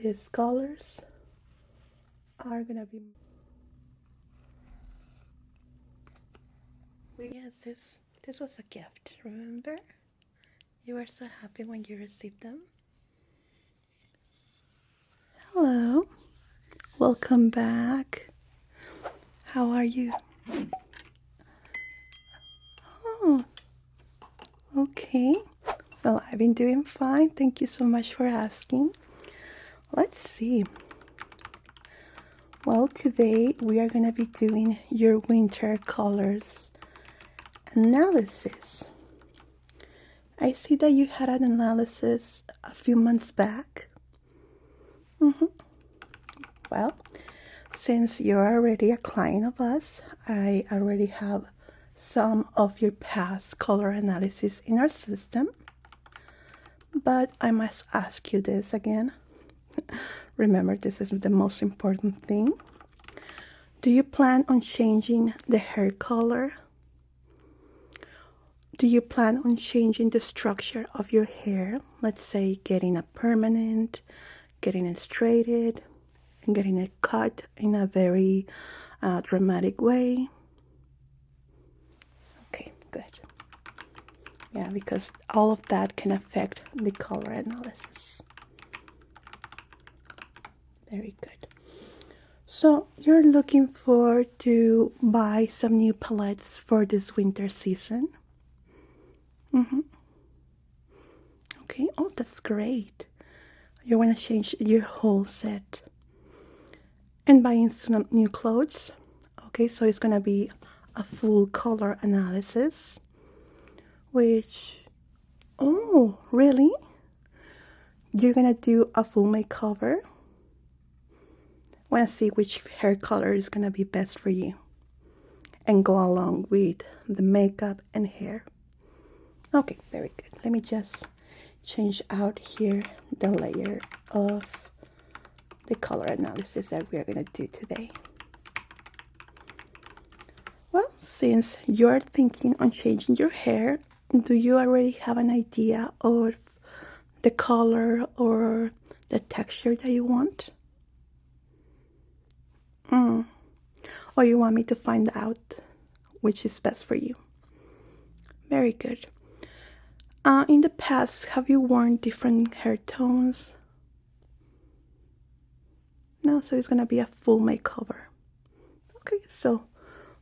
these colors are gonna be. Yes, this was a gift. Remember, you were so happy when you received them. Hello, welcome back. How are you? Oh, okay. Well, I've been doing fine. Thank you so much for asking. Let's see. Well, today we are going to be doing your winter colors analysis. I see that you had an analysis a few months back. Well, since you're already a client of us, I already have some of your past color analysis in our system. But I must ask you this again. Remember, this is the most important thing. Do you plan on changing the hair color? Do you plan on changing the structure of your hair? Let's say getting a permanent, getting it straightened, and getting it cut in a very dramatic way. Okay, good. Yeah, because all of that can affect the color analysis. Very good. So you're looking for to buy some new palettes for this winter season? Okay, oh, that's great. You want to change your whole set and buying some new clothes. Okay, so it's going to be a full color analysis, which, oh, really? You're going to do a full makeover? Want to see which hair color is going to be best for you and go along with the makeup and hair. Okay, very good. Let me just change out here the layer of the color analysis that we are going to do today. Well, since you're thinking on changing your hair, do you already have an idea of the color or the texture that you want? Or you want me to find out which is best for you? Very good. In the past, have you worn different hair tones? No, so it's gonna be a full makeover. Okay, so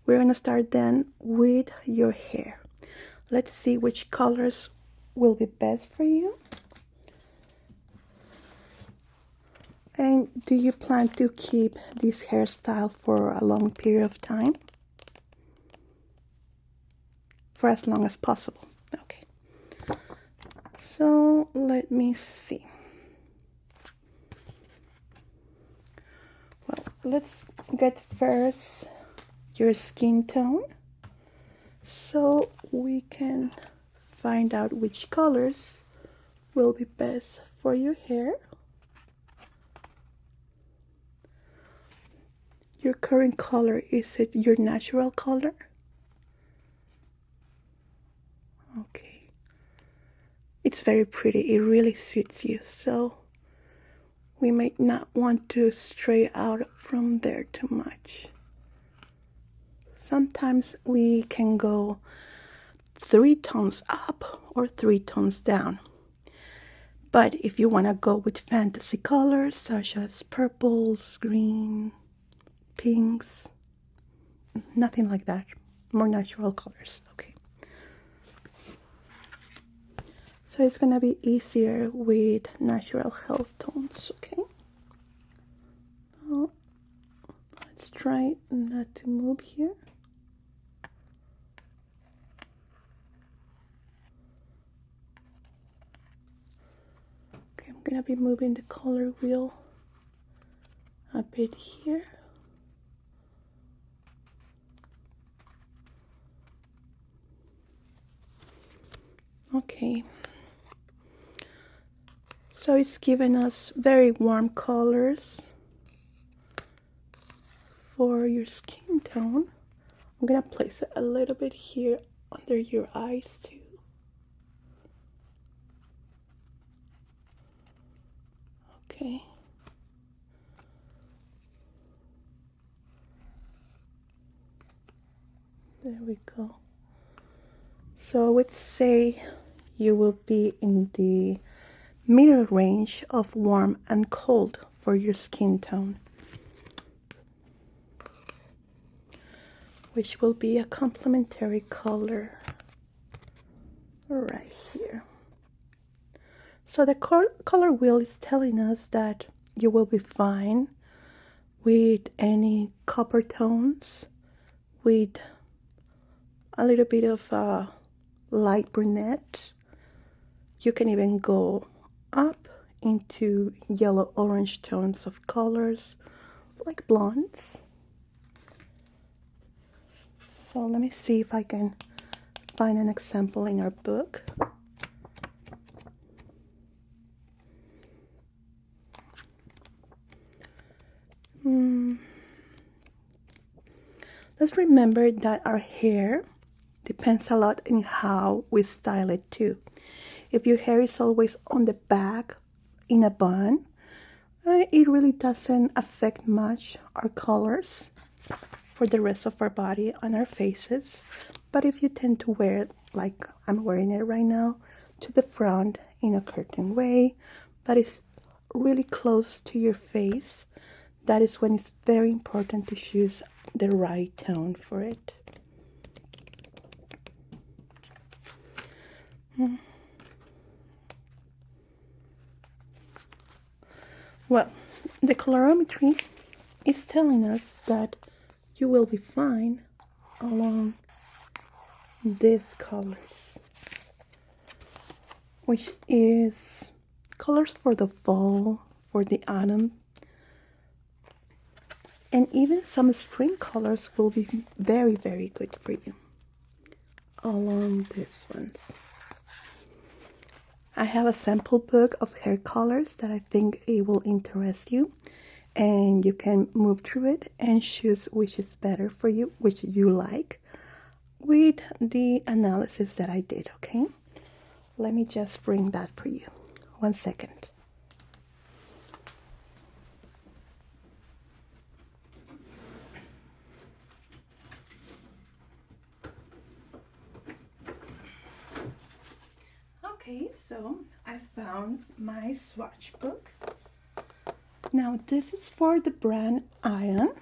we're gonna start then with your hair. Let's see which colors will be best for you. And do you plan to keep this hairstyle for a long period of time? For as long as possible. Okay. So let me see. Well, let's get first your skin tone so we can find out which colors will be best for your hair. Your current color, is it your natural color? Okay. It's very pretty. It really suits you. So we may not want to stray out from there too much. Sometimes we can go 3 tones up or 3 tones down. But if you want to go with fantasy colors such as purples, green, pinks, nothing like that. More natural colors. Okay. So it's going to be easier with natural health tones, okay? Now, let's try not to move here. Okay, I'm going to be moving the color wheel a bit here. Okay. So it's given us very warm colors for your skin tone. I'm gonna place it a little bit here under your eyes too. Okay. we go. So I would say you will be in the middle range of warm and cold for your skin tone, which will be a complementary color right here. So the color wheel is telling us that you will be fine with any copper tones, with a little bit of light brunette. You can even go up into yellow orange tones of colors like blondes. So let me see if I can find an example in our book. Let's remember that our hair depends a lot in how we style it too. If your hair is always on the back in a bun, it really doesn't affect much our colors for the rest of our body and our faces. But if you tend to wear it like I'm wearing it right now, to the front in a curtain way, but it's really close to your face, that is when it's very important to choose the right tone for it. Well, the colorimetry is telling us that you will be fine along these colors, which is colors for the fall, for the autumn, and even some spring colors will be very, very good for you along these ones. I have a sample book of hair colors that I think it will interest you, and you can move through it and choose which is better for you, which you like, with the analysis that I did, okay? Let me just bring that for you. 1 second. Okay, so I found my swatch book. Now this is for the brand Ion,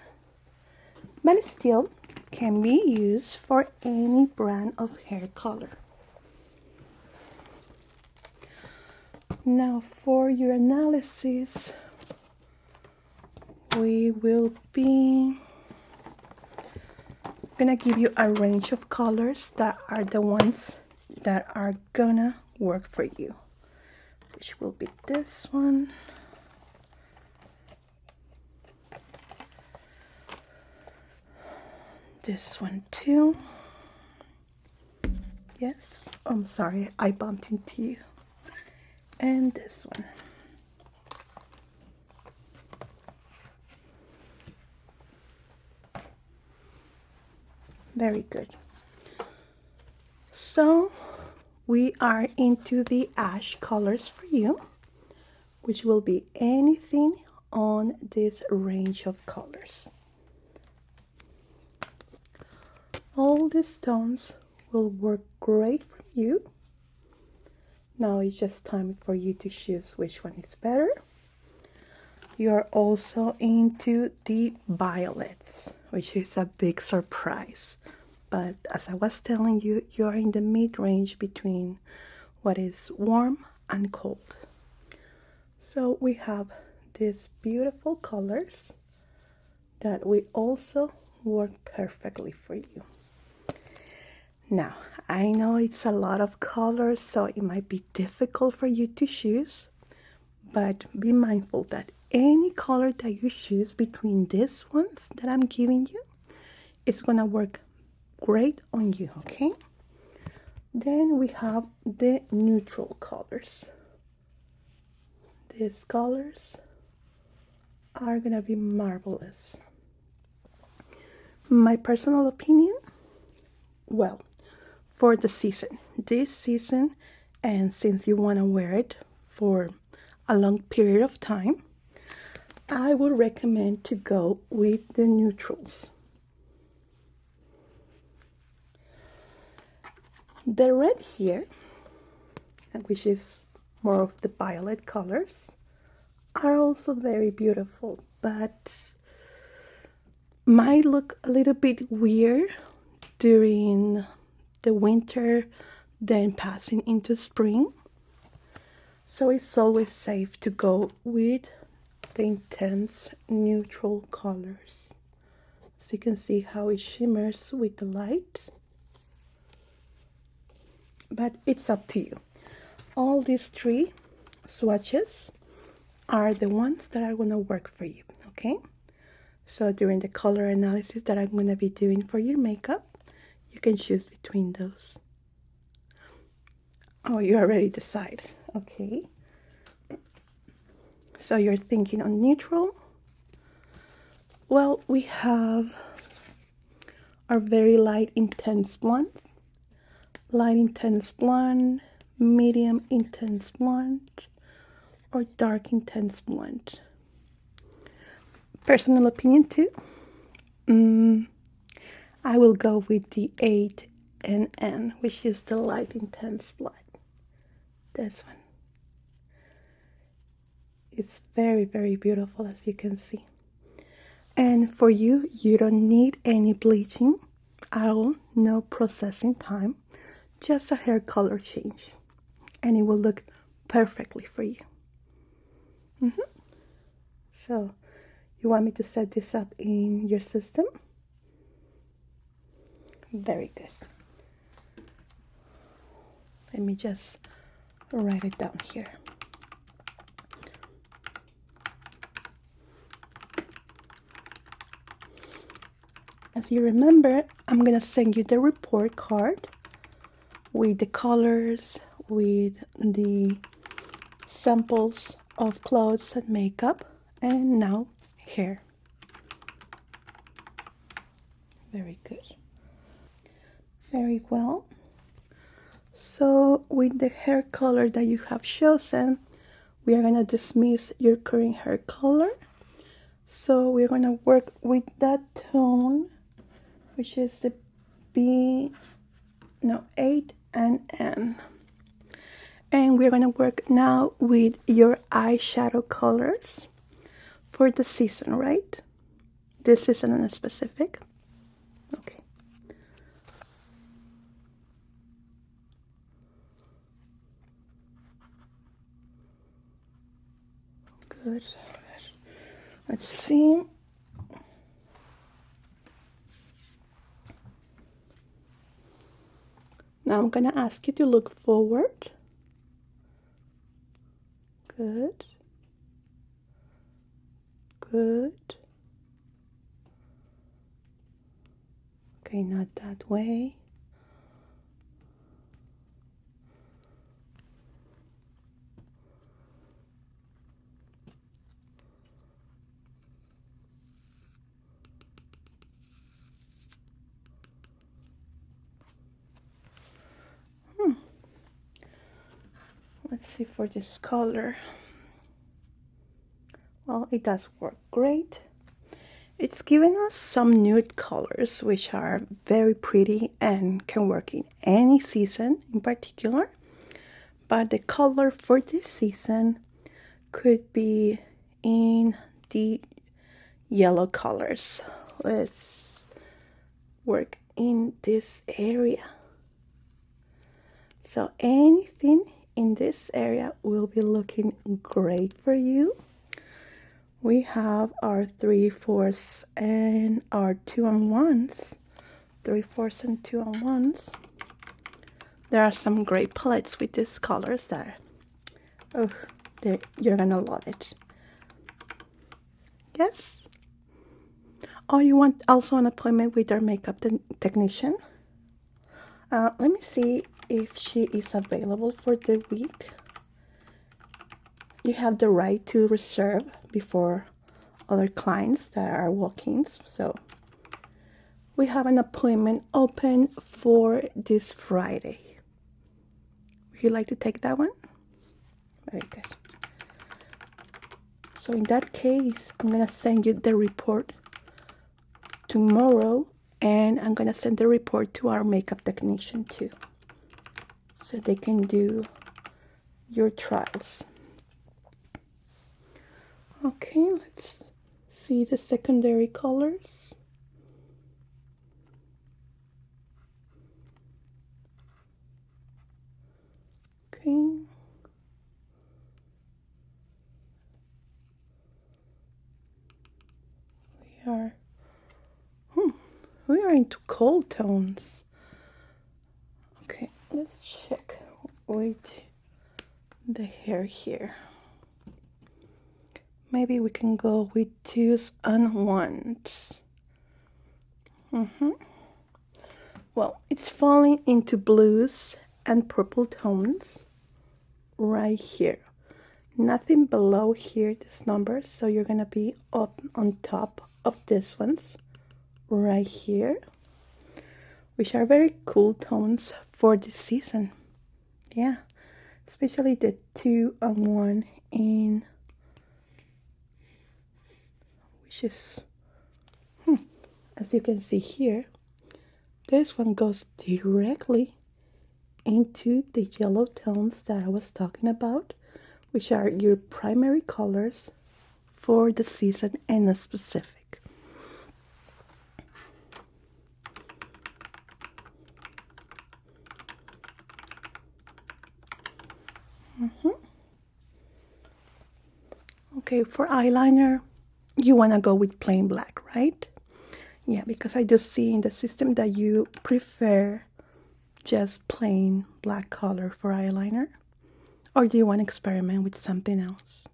but it still can be used for any brand of hair color. Now for your analysis, we will be gonna give you a range of colors that are the ones that are gonna work for you, which will be this one, this one too. Yes, I'm sorry, I bumped into you. And this one. Very good. So we are into the ash colors for you, which will be anything on this range of colors. All these tones will work great for you. Now it's just time for you to choose which one is better. You're also into the violets, which is a big surprise. But as I was telling you, you're in the mid-range between what is warm and cold. So we have these beautiful colors that will also work perfectly for you. Now, I know it's a lot of colors, so it might be difficult for you to choose, but be mindful that any color that you choose between these ones that I'm giving you is gonna work great on you, okay? Then we have the neutral colors. These colors are gonna be marvelous. My personal opinion, well, for the season, this season, and since you want to wear it for a long period of time, I would recommend to go with the neutrals. The red here, which is more of the violet colors, are also very beautiful, but might look a little bit weird during the winter, then passing into spring. So it's always safe to go with the intense neutral colors. So you can see how it shimmers with the light. But it's up to you. All these 3 swatches are the ones that are going to work for you, okay? So during the color analysis that I'm going to be doing for your makeup, you can choose between those. Oh, you already decide. Okay. So you're thinking on neutral? Well, we have our very light intense blonde, light intense blonde, medium intense blonde, or dark intense blonde. Personal opinion too, I will go with the 8NN, which is the light intense blonde. This one. It's very, very beautiful, as you can see. And for you, you don't need any bleaching at all, no processing time, just a hair color change. And it will look perfectly for you. So, you want me to set this up in your system? Very good. Let me just write it down here. As you remember, I'm going to send you the report card with the colors, with the samples of clothes and makeup, and now hair. Very good. Very well. So with the hair color that you have chosen, we are going to dismiss your current hair color. So we're going to work with that tone, which is the 8NN. And we're going to work now with your eyeshadow colors for the season, right? This season in specific. Okay. Good. Let's see. Now I'm going to ask you to look forward. Good. Good. Okay, not that way. Let's see for this color. Well, it does work great. It's given us some nude colors, which are very pretty and can work in any season in particular. But the color for this season could be in the yellow colors. Let's work in this area. So anything in this area will be looking great for you. We have our 3/4 and our 2-on-1s. 3/4 and 2-on-1s. There are some great palettes with these colors that, you're gonna love it. Yes? Oh, you want also an appointment with our makeup technician? Let me see if she is available for the week. You have the right to reserve before other clients that are walk-ins. So we have an appointment open for this Friday. Would you like to take that one? Very good. So in that case, I'm going to send you the report tomorrow, and I'm going to send the report to our makeup technician too. so they can do your trials. Okay, let's see the secondary colors. Okay. We are into cold tones. Okay, let's check with the hair here. Maybe we can go with these unwinds. Well, it's falling into blues and purple tones right here. Nothing below here, this number, so you're gonna be up on top of these ones right here, which are very cool tones for this season. Yeah, especially the 2 and 1 in, which is, as you can see here, this one goes directly into the yellow tones that I was talking about, which are your primary colors for the season and a specific. Okay, for eyeliner, you want to go with plain black, right? Yeah, because I just see in the system that you prefer just plain black color for eyeliner. Or do you want to experiment with something else?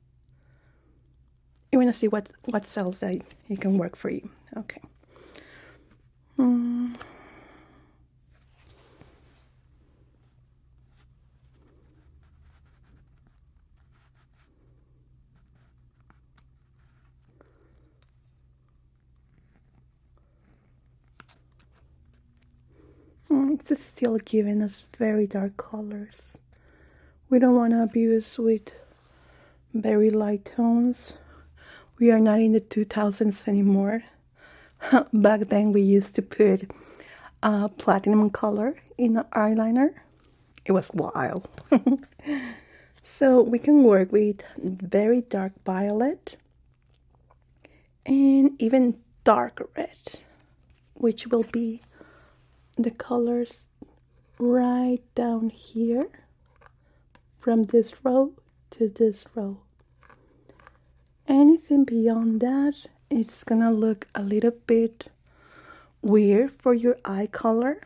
You want to see what else that it can work for you. Okay. It's still giving us very dark colors. We don't want to abuse with very light tones. We are not in the 2000s anymore. Back then we used to put platinum color in the eyeliner. It was wild. So we can work with very dark violet and even dark red, which will be the colors right down here from this row to this row. Anything beyond that, it's gonna look a little bit weird for your eye color,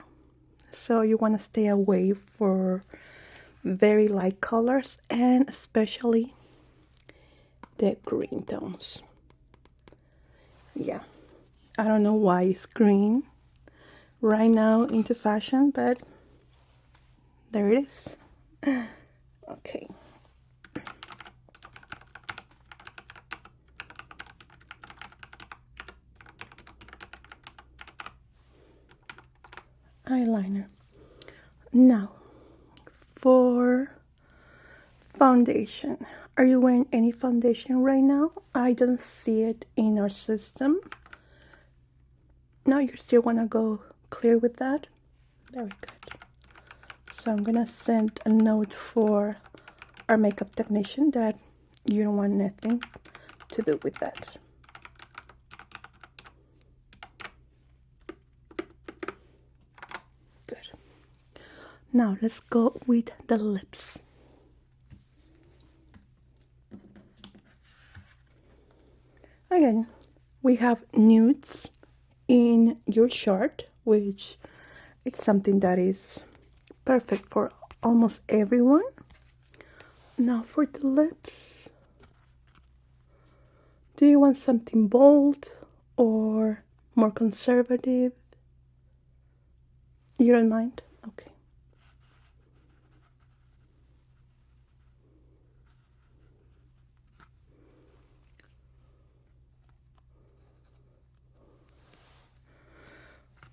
so you want to stay away for very light colors and especially the green tones. Yeah, I don't know why it's green right now into fashion, but there it is. Okay. Eyeliner. Now, for foundation. Are you wearing any foundation right now? I don't see it in our system. No, you still want to go clear with that? Very good. So I'm gonna send a note for our makeup technician that you don't want nothing to do with that. Good. Now let's go with the lips. Again, we have nudes in your chart, which it's something that is perfect for almost everyone. Now for the lips, do you want something bold or more conservative? You don't mind? Okay.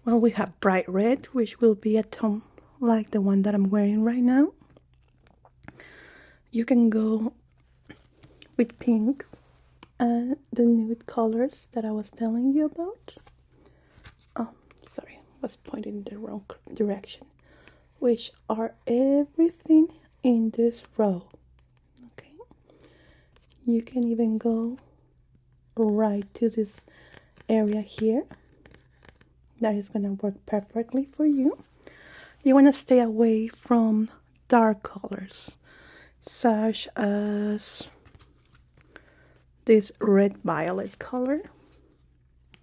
Well, we have bright red, which will be a tone like the one that I'm wearing right now. You can go with pink and the nude colors that I was telling you about. Oh, sorry, I was pointing in the wrong direction. which are everything in this row. Okay, you can even go right to this area here. That is going to work perfectly for you. You want to stay away from dark colors, such as this red violet color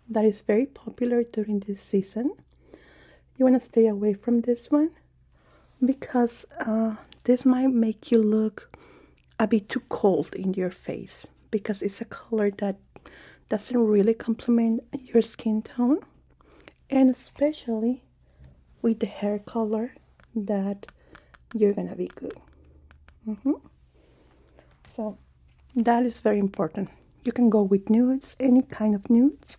that is very popular during this season. You want to stay away from this one because this might make you look a bit too cold in your face, because it's a color that doesn't really complement your skin tone, and especially with the hair color that you're gonna be good. So that is very important. You can go with nudes, any kind of nudes,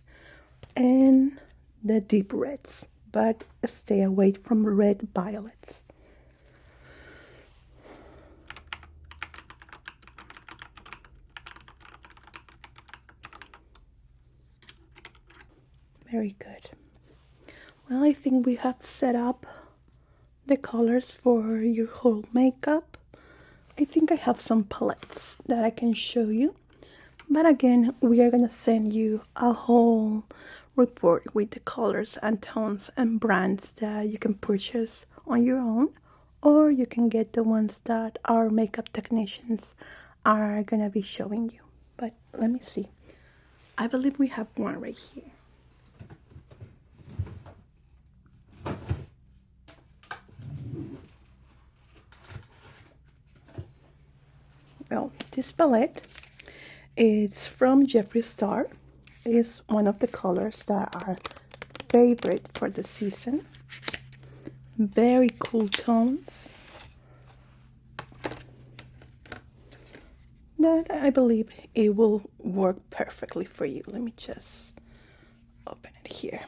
and the deep reds, but stay away from red violets. Very good. Well, I think we have set up the colors for your whole makeup. I think I have some palettes that I can show you. But again, we are going to send you a whole report with the colors and tones and brands that you can purchase on your own, or you can get the ones that our makeup technicians are going to be showing you. But let me see. I believe we have one right here. Well, this palette is from Jeffree Star. It's one of the colors that are favorite for the season. Very cool tones that I believe it will work perfectly for you. Let me just open it here.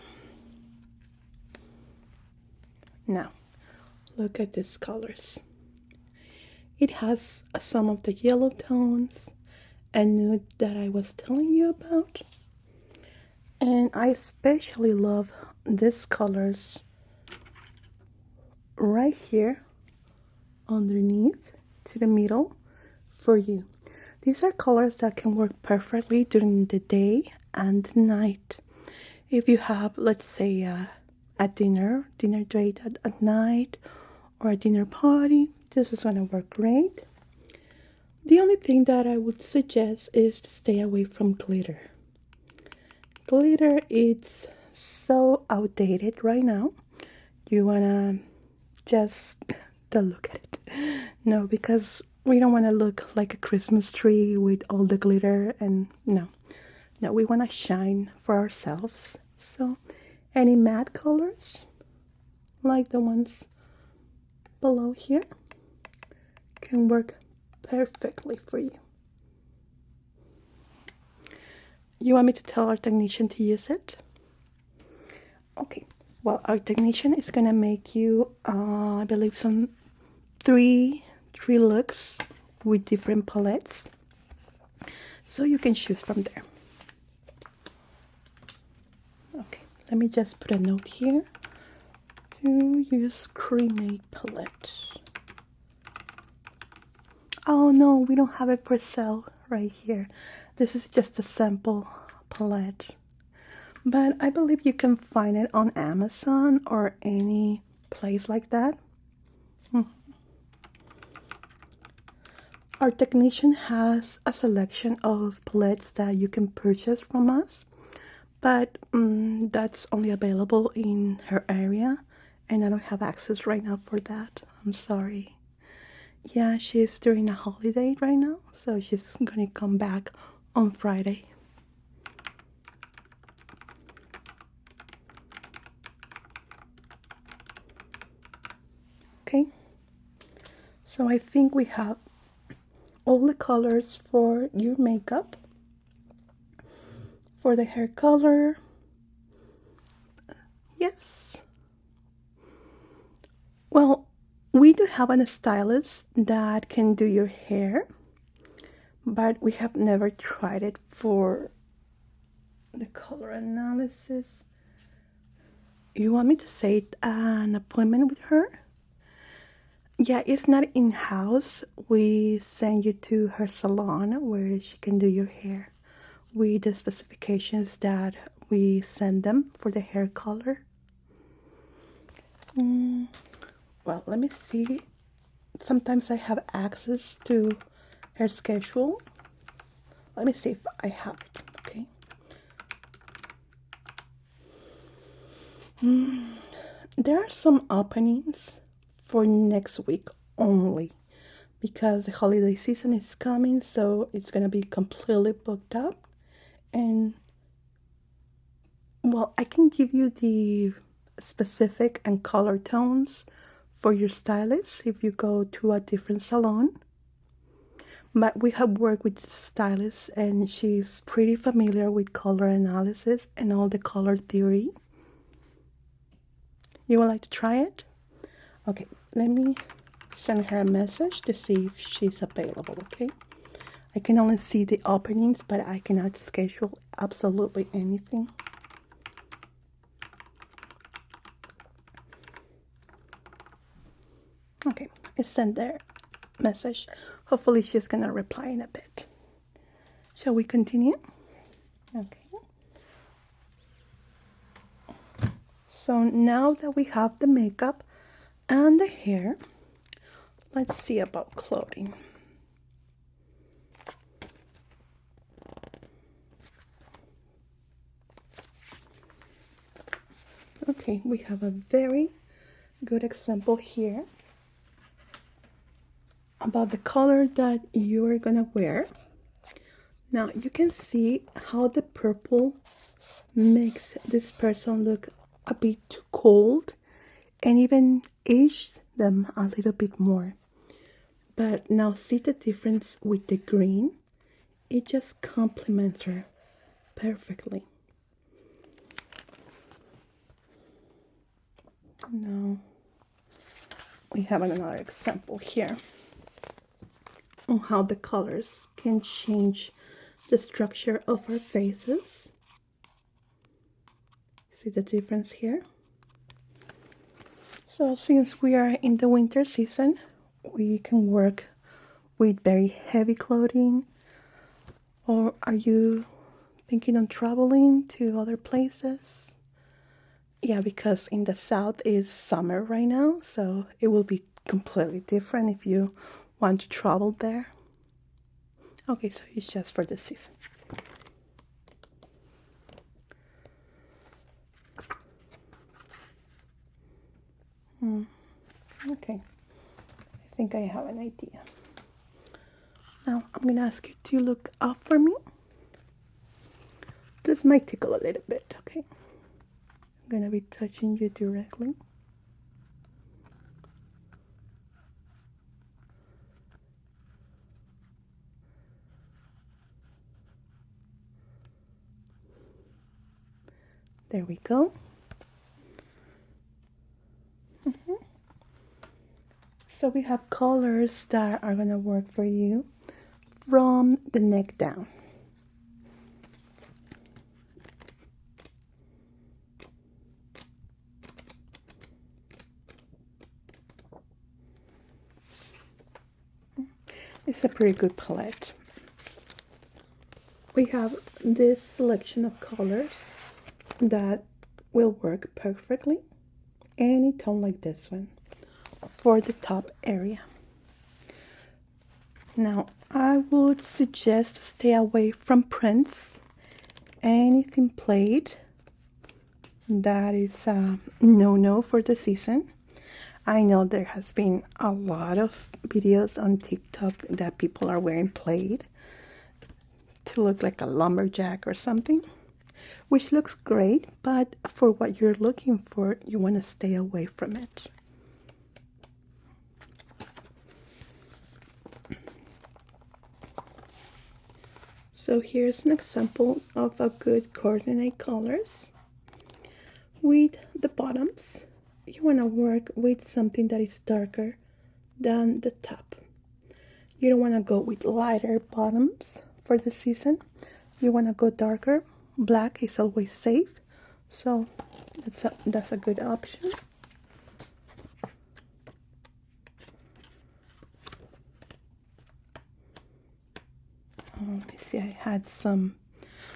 Now, look at these colors. It has some of the yellow tones and nude that I was telling you about. And I especially love these colors right here underneath to the middle for you. These are colors that can work perfectly during the day and the night. If you have, let's say, a dinner date at night, or a dinner party, this is going to work great. The only thing that I would suggest is to stay away from glitter. Glitter is so outdated right now. You want to just don't look at it. No, because we don't want to look like a Christmas tree with all the glitter, and no, we want to shine for ourselves. So any matte colors like the ones below here can work perfectly for you. You want me to tell our technician to use it? Okay, well, our technician is gonna make you I believe some three looks with different palettes, so you can choose from there. Okay, let me just put a note here to use cremate palette. Oh no, we don't have it for sale right here. This is just a sample palette, but I believe you can find it on Amazon or any place like that. Our technician has a selection of palettes that you can purchase from us, but that's only available in her area, and I don't have access right now for that. I'm sorry. Yeah, she's during a holiday right now, so she's gonna come back on Friday. Okay, so I think we have all the colors for your makeup. For the hair color, yes. Well, we do have a stylist that can do your hair, but we have never tried it for the color analysis. You want me to set an appointment with her? Yeah, it's not in-house. We send you to her salon where she can do your hair with the specifications that we send them for the hair color. Well, let me see. Sometimes I have access to her schedule. Let me see if I have it, okay? There are some openings for next week only because the holiday season is coming, so it's gonna be completely booked up. And well, I can give you the specific and color tones for your stylist if you go to a different salon. But we have worked with the stylist and she's pretty familiar with color analysis and all the color theory. You would like to try it? Okay, let me send her a message to see if she's available, okay? I can only see the openings, but I cannot schedule absolutely anything. Okay, I sent their message. Hopefully she's gonna reply in a bit. Shall we continue? Okay. So now that we have the makeup and the hair, let's see about clothing. Okay, we have a very good example here about the color that you're gonna wear. Now you can see how the purple makes this person look a bit too cold and even aged them a little bit more. But now see the difference with the green? It just complements her perfectly. Now we have another example here on how the colors can change the structure of our faces. See the difference here? So since we are in the winter season, we can work with very heavy clothing. Or are you thinking on traveling to other places? Yeah, because in the south is summer right now, so it will be completely different if you want to travel there. Okay, so it's just for the season. Okay, I think I have an idea. Now I'm gonna ask you to look up for me. This might tickle a little bit, okay? I'm gonna be touching you directly. There we go. So we have colors that are gonna work for you from the neck down. It's a pretty good palette. We have this selection of colors that will work perfectly. Any tone like this one for the top area. Now, I would suggest to stay away from prints. Anything plaid, that is a no-no for the season. I know there has been a lot of videos on TikTok that people are wearing plaid to look like a lumberjack or something, which looks great, but for what you're looking for, you want to stay away from it. So here's an example of a good coordinate colors. With the bottoms, you want to work with something that is darker than the top. You don't want to go with lighter bottoms for the season. You want to go darker. Black is always safe, so that's a good option. had some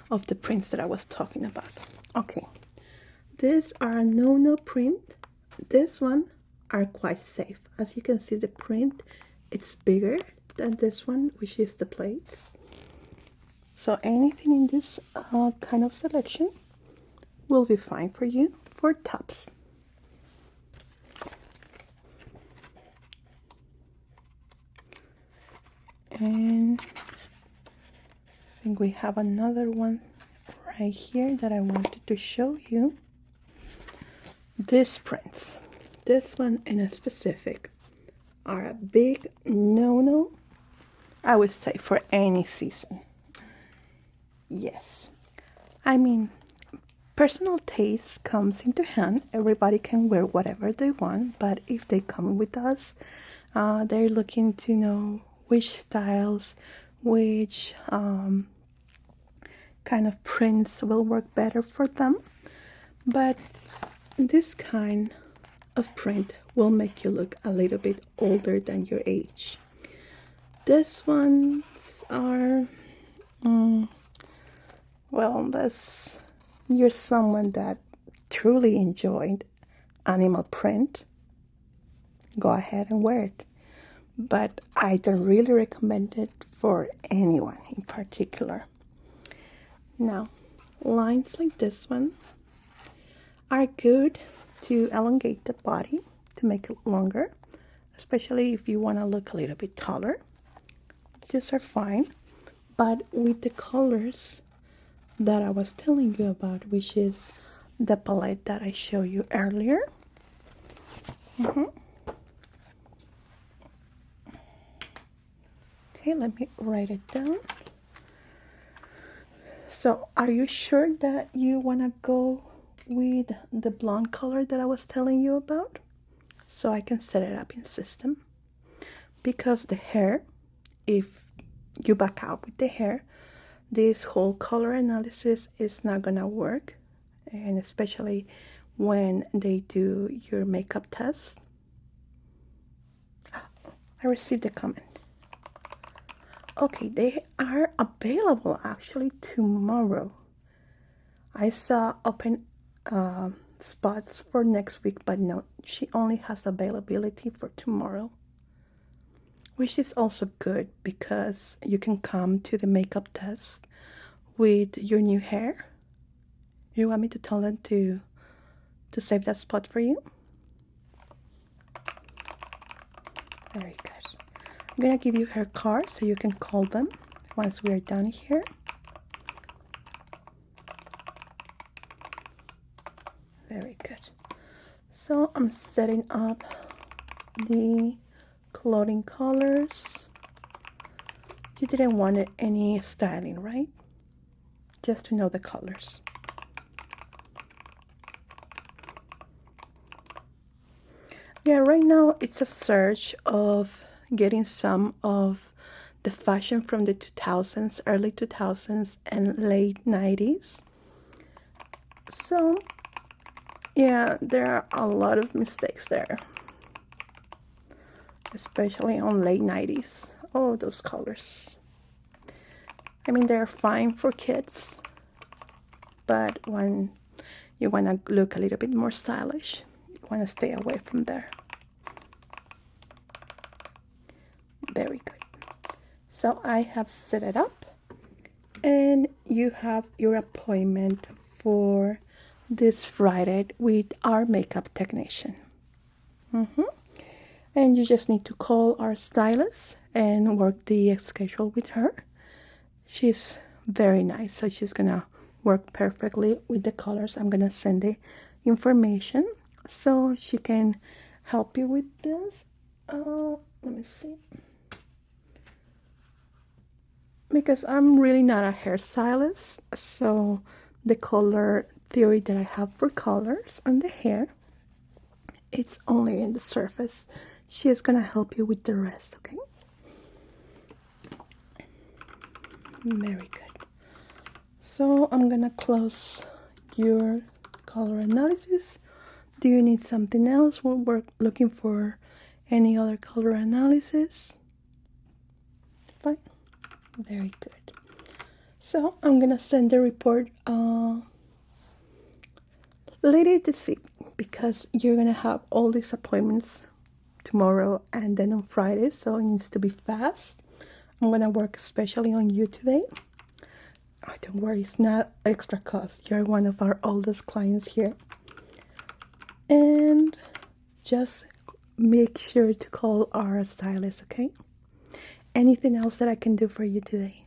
of the prints that I was talking about. Okay, these are a no print. This one are quite safe. As you can see, the print, it's bigger than this one, which is the plates. So anything in this kind of selection will be fine for you for tops. And I think we have another one right here that I wanted to show you. These prints, this one in a specific, are a big no-no, I would say, for any season. Yes, I mean, personal taste comes into hand. Everybody can wear whatever they want, but if they come with us, they're looking to know which styles, which kind of prints will work better for them. But this kind of print will make you look a little bit older than your age. These ones are, well, unless you're someone that truly enjoyed animal print, go ahead and wear it. But I don't really recommend it for anyone in particular. Now, lines like this one are good to elongate the body, to make it longer, especially if you want to look a little bit taller. These are fine, but with the colors that I was telling you about, which is the palette that I showed you earlier. Okay, let me write it down. So, are you sure that you want to go with the blonde color that I was telling you about? So I can set it up in system. Because the hair, if you back out with the hair, this whole color analysis is not gonna work. And especially when they do your makeup test. I received a comment. Okay, they are available actually tomorrow. I saw open spots for next week, but no, she only has availability for tomorrow, which is also good because you can come to the makeup test with your new hair. You want me to tell them to save that spot for you? Very good. I'm gonna give you her card so you can call them once we are done here. Very good. So I'm setting up the clothing colors. You didn't want any styling, right? Just to know the colors. Yeah, right now it's a search of getting some of the fashion from the 2000s, early 2000s, and late 90s. So, yeah, there are a lot of mistakes there, especially on late 90s. Oh, those colors. I mean, they're fine for kids, but when you want to look a little bit more stylish, you want to stay away from there. Very good. So I have set it up, and you have your appointment for this Friday with our makeup technician. And you just need to call our stylist and work the schedule with her. She's very nice, so she's gonna work perfectly with the colors. I'm gonna send the information so she can help you with this. Let me see. Because I'm really not a hairstylist, so the color theory that I have for colors on the hair, it's only in the surface. She is gonna help you with the rest, okay? Very good. So I'm gonna close your color analysis. Do you need something else? We're looking for any other color analysis. Fine. Very good. So I'm gonna send the report later this evening because you're gonna have all these appointments tomorrow and then on Friday, so it needs to be fast. I'm gonna work especially on you today. Oh, don't worry, it's not extra cost. You're one of our oldest clients here. And just make sure to call our stylist, okay? Anything else that I can do for you today?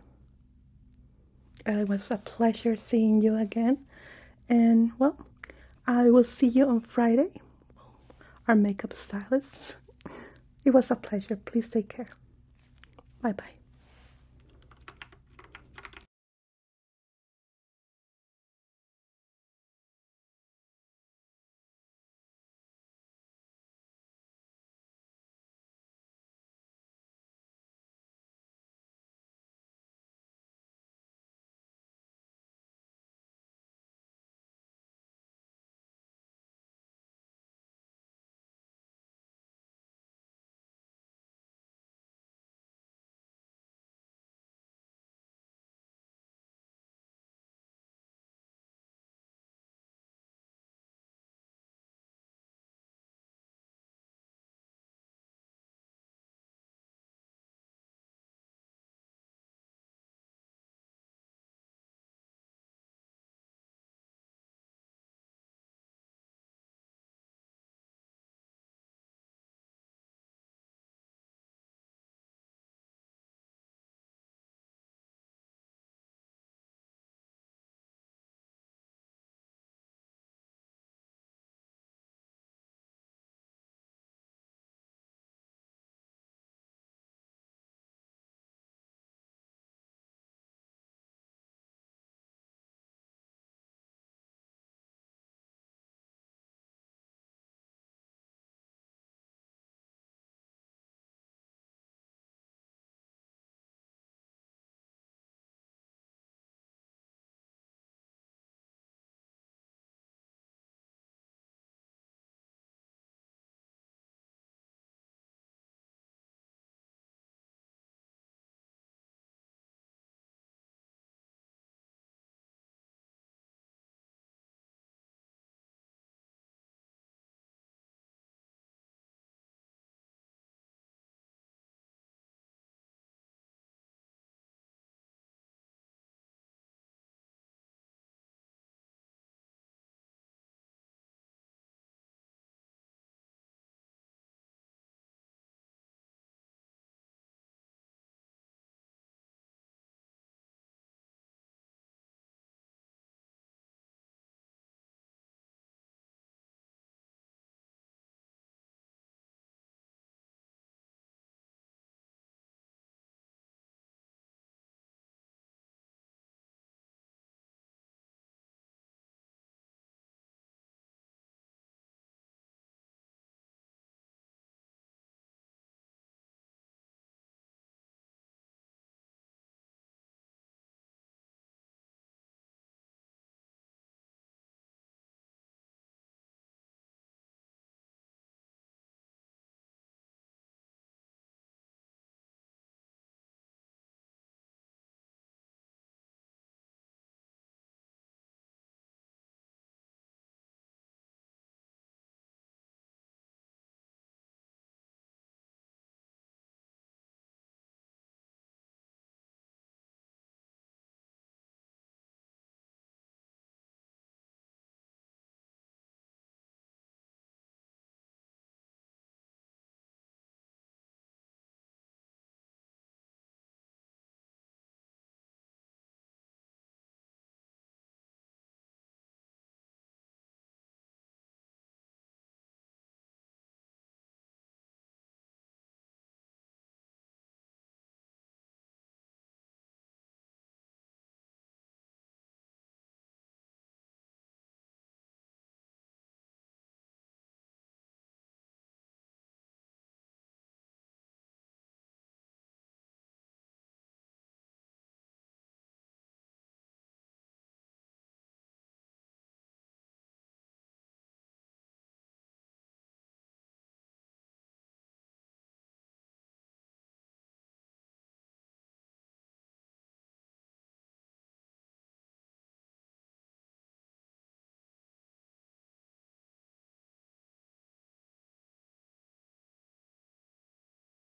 It was a pleasure seeing you again. And, well, I will see you on Friday. Our makeup stylist. It was a pleasure. Please take care. Bye-bye.